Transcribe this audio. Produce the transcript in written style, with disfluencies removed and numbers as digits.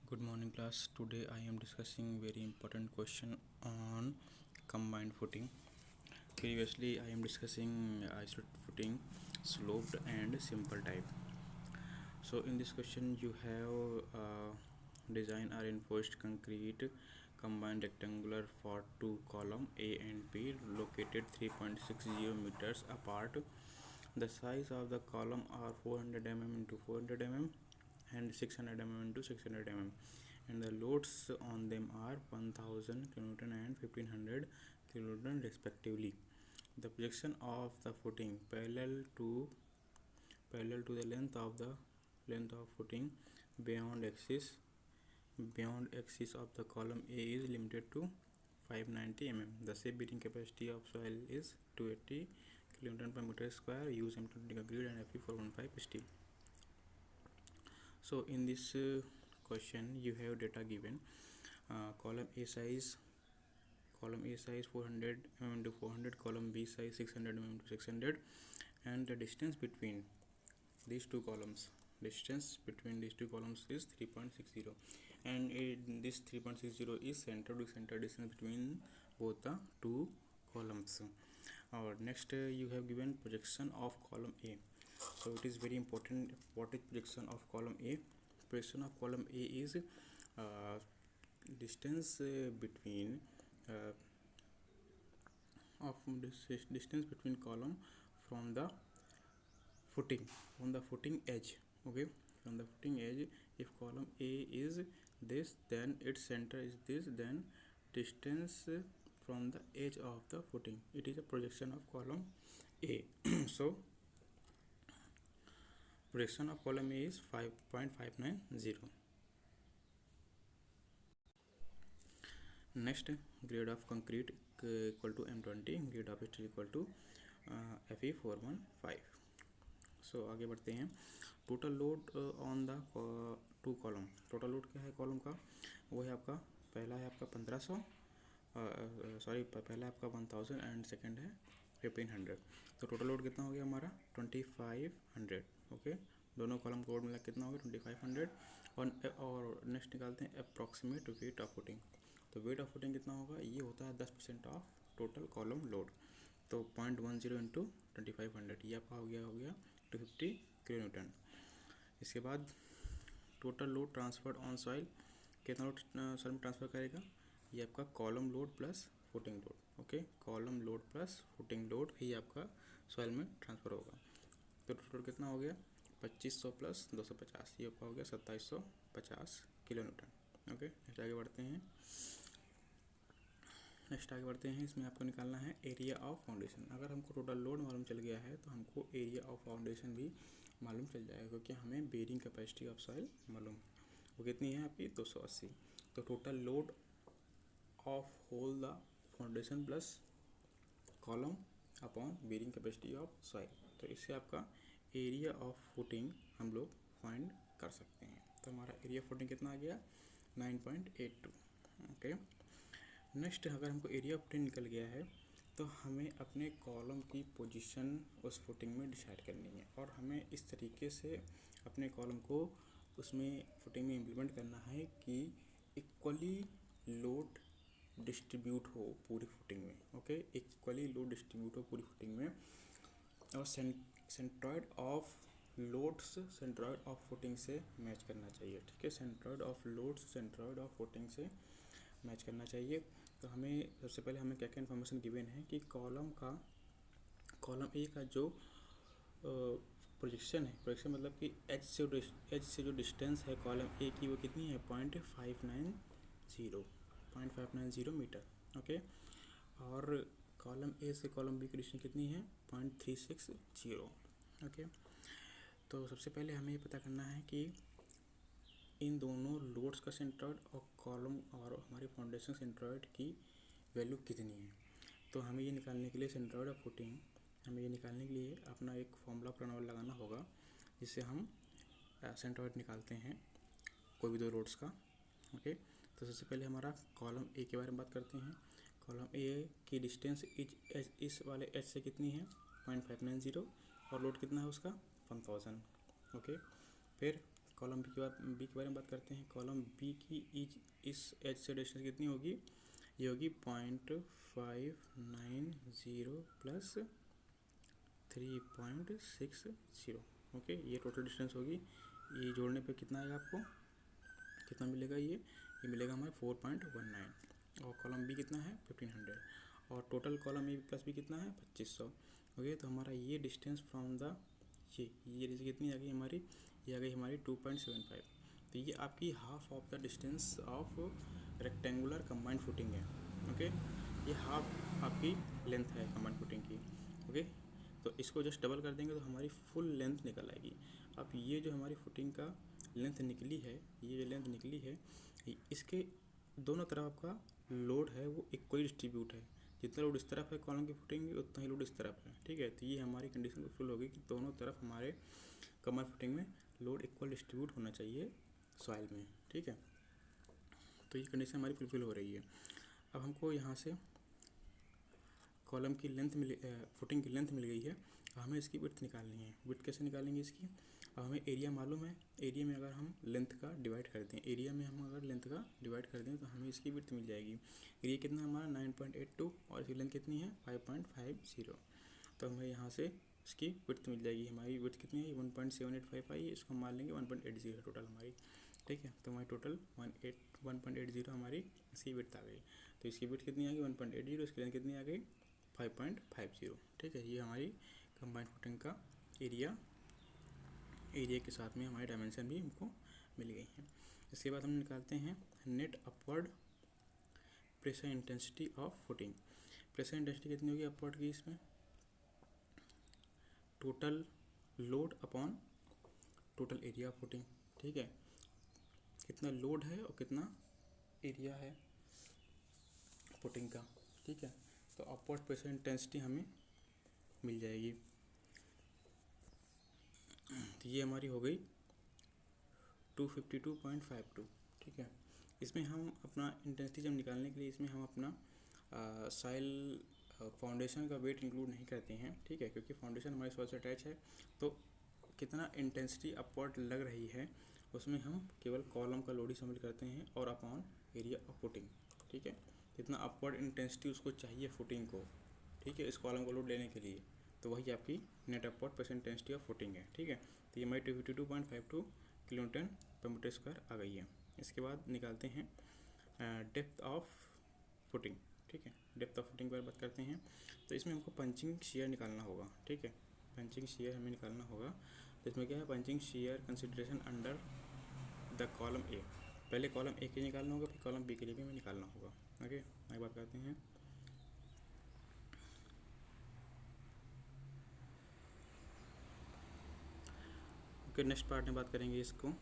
Good morning class. Today I am discussing very important question on combined footing. Previously I am discussing isolated footing, sloped and simple type. So in this question you have design a reinforced concrete combined rectangular for two column A and B located 3.60 meters apart. The size of the column are 400 mm into 400 mm and 600 mm into 600 mm, and the loads on them are 1000 kN and 1500 kN respectively. The projection of the footing parallel to the length of footing beyond axis of the column A is limited to 590 mm. The safe bearing capacity of soil is 280 kN per meter square. Use M20 concrete and Fe415 steel. So in this question you have data given. Column A size 400 mm into 400, column B size 600 mm into 600, and the distance between these two columns is 3.60, and this 3.60 is center to center distance between both the two columns. Next you have given projection of column A. So it is very important what is projection of column A. Projection of column A is distance between distance between column from the footing edge. Okay, from the footing edge, if column A is this, then its center is this, then distance from the edge of the footing, it is a projection of column A. So projection of column A is 5.590. Next, grade of concrete equal to M20, grade of steel equal to Fe415. सो आगे बढ़ते हैं. Total load on the two column. Total load क्या है column का, वो है आपका पहला है आपका 1500, पहला है आपका 1000 एंड सेकंड है 1500. तो टोटल लोड कितना हो गया हमारा 2500. ओके, दोनों कॉलम का लोड मिला कितना हो गया 2500. और नेक्स्ट निकालते हैं अप्रॉक्सीमेट वेट ऑफ फुटिंग. तो वेट ऑफ फुटिंग कितना होगा, ये होता है 10% ऑफ टोटल कॉलम लोड. तो 0.10 इंटू 2500, ये आपका हो गया 250 kN. इसके बाद total load transferred on soil, कितना लोड सॉइल में ट्रांसफ़र करेगा, ये आपका column load plus footing load. Okay, column load plus footing load ही आपका सॉइल में ट्रांसफ़र होगा. तो टोटल कितना हो गया 2500 प्लस 250, ये आपका हो गया 2750 kN. ओके, नेक्स्ट आगे बढ़ते हैं. इसमें आपको निकालना है एरिया ऑफ फाउंडेशन. अगर हमको टोटल लोड मालूम चल गया है तो हमको एरिया ऑफ फाउंडेशन भी मालूम चल जाएगा, क्योंकि हमें बेरिंग कैपेसिटी ऑफ सॉइल मालूम, वो कितनी है आपकी 280. तो total load of whole the foundation plus column upon bearing capacity of soil. तो इससे आपका एरिया ऑफ फुटिंग हम लोग फाइंड कर सकते हैं. तो हमारा एरिया फुटिंग कितना आ गया 9.82. ओके, नेक्स्ट अगर हमको एरिया फुटिंग निकल गया है तो हमें अपने कॉलम की पोजीशन उस फुटिंग में डिसाइड करनी है, और हमें इस तरीके से अपने कॉलम को उसमें फुटिंग में इम्प्लीमेंट करना है कि इक्वली लोड डिस्ट्रीब्यूट हो पूरी फुटिंग में. ओके, इक्वली लोड डिस्ट्रीब्यूट हो पूरी फुटिंग में, और centroid of loads centroid of footing से मैच करना चाहिए. ठीक है, centroid of loads centroid of footing से मैच करना चाहिए. तो हमें सबसे पहले हमें क्या क्या इन्फॉर्मेशन गिवन है कि कॉलम ए का जो प्रोजेक्शन है, प्रोजेक्शन मतलब कि एच से जो डिस्टेंस है कॉलम ए की, वो कितनी है 0.590 मीटर. ओके, और कॉलम ए से कॉलम बी की डिस्टेंस कितनी है 0.360. ओके, तो सबसे पहले हमें ये पता करना है कि इन दोनों लोड्स का सेंट्रॉइड और कॉलम और हमारी फाउंडेशन सेंट्रॉइड की वैल्यू कितनी है. तो हमें ये निकालने के लिए सेंट्रॉइड ऑफ फुटिंग, हमें ये निकालने के लिए अपना एक फॉर्मूला प्रोनाउन लगाना होगा, जिससे हम सेंट्रॉइड निकालते हैं कोई भी दो लोड्स का. ओके, तो सबसे पहले हमारा कॉलम ए के बारे में बात करते हैं. कॉलम ए की डिस्टेंस इस वाले एच से कितनी है 0.590, और लोड कितना है उसका 1000. ओके, फिर कॉलम बी के बारे में बात करते हैं। कॉलम बी की इस एज से डिस्टेंस कितनी होगी, ये होगी 0.590 प्लस 3.60। ओके, ये टोटल डिस्टेंस होगी। ये जोड़ने पे कितना आएगा, आपको कितना मिलेगा, ये मिलेगा हमारा 4.19। और कॉलम बी कितना है 1500, और total column A plus B कितना है 2500। ओके, तो हमारा ये डिस्टेंस फ्रॉम द ये कितनी आ गई हमारी, ये आ गई हमारी 2.75। तो ये आपकी half of the distance of rectangular combined footing है। ओके, ये हाफ आपकी लेंथ है कंबाइंड फुटिंग की। ओके, तो इसको जस्ट डबल कर देंगे तो हमारी फुल लेंथ निकल आएगी। अब ये जो हमारी फुटिंग का लेंथ निकली है, ये जो लेंथ निकली है, इसके दोनों तरफ आपका लोड है वो इक्वली डिस्ट्रीब्यूट है। जितना लोड इस तरफ है कॉलम की फुटिंग में, उतना ही लोड इस तरफ है। ठीक है, तो ये हमारी कंडीशन फुल होगी कि दोनों तरफ हमारे कमर फुटिंग में लोड इक्वल डिस्ट्रीब्यूट होना चाहिए सॉइल में। ठीक है, तो ये कंडीशन हमारी फुलफिल हो रही है। अब हमको यहाँ से कॉलम की लेंथ फुटिंग की लेंथ मिल गई है, हमें इसकी विड्थ निकालनी है। विड्थ कैसे निकालेंगे इसकी, अब हमें एरिया मालूम है। एरिया में अगर हम लेंथ का डिवाइड कर दें, एरिया में हम अगर लेंथ का डिवाइड कर दें तो हमें इसकी विड्थ मिल जाएगी। एरिया कितना हमारा 9.82 और इसकी लेंथ कितनी है 5.50। तो हमें यहाँ से इसकी विड्थ मिल जाएगी। हमारी विड्थ कितनी है 1.785 आई, इसको हम मान लेंगे 1.80 है टोटल हमारी। ठीक है, तो हमारी टोटल 1.80 हमारी इसकी विड्थ आ गई। तो इसकी विड्थ कितनी आ गई 1.80, इसकी लेंथ कितनी आ गई 5.50। ठीक है, ये हमारी कंबाइंड फुटिंग का एरिया के साथ में हमारी डायमेंशन भी हमको मिल गई है। इसके बाद हम निकालते हैं net upward pressure intensity of footing. Pressure intensity कितनी होगी अपवर्ड की, इसमें total load upon total area of footing. ठीक है, कितना लोड है और कितना एरिया है फुटिंग का। ठीक है, तो अपवर्ड प्रेशर इंटेंसिटी हमें मिल जाएगी। तो ये हमारी हो गई 252.52। ठीक है, इसमें हम अपना इंटेंसिटी जब निकालने के लिए इसमें हम अपना सॉइल फाउंडेशन का वेट इंक्लूड नहीं करते हैं। ठीक है, क्योंकि फाउंडेशन हमारे सॉइल से अटैच है, तो कितना इंटेंसिटी अपवर्ड लग रही है उसमें हम केवल कॉलम का लोड ही शामिल करते हैं और अपॉन एरिया ऑफ फुटिंग। ठीक है, कितना अपवर्ड इंटेंसिटी उसको चाहिए फुटिंग को, ठीक है, इस कॉलम को लोड लेने के लिए, तो वही आपकी net upward pressure intensity of footing है। ठीक है, तो ये हमारी 252.52 किलोन्यूटन पर मीटर स्क्वायर आ गई है। इसके बाद निकालते हैं डेप्थ ऑफ फुटिंग। ठीक है, डेप्थ ऑफ फुटिंग पर बात करते हैं। तो इसमें हमको पंचिंग शियर निकालना होगा। ठीक है, पंचिंग शियर हमें निकालना होगा। तो इसमें क्या है, punching shear consideration under the column A. पहले कॉलम ए के लिए निकालना होगा, फिर कॉलम बी के लिए भी हमें निकालना होगा। ओके, आगे बात करते हैं। ओके, नेक्स्ट पार्ट में बात करेंगे इसको।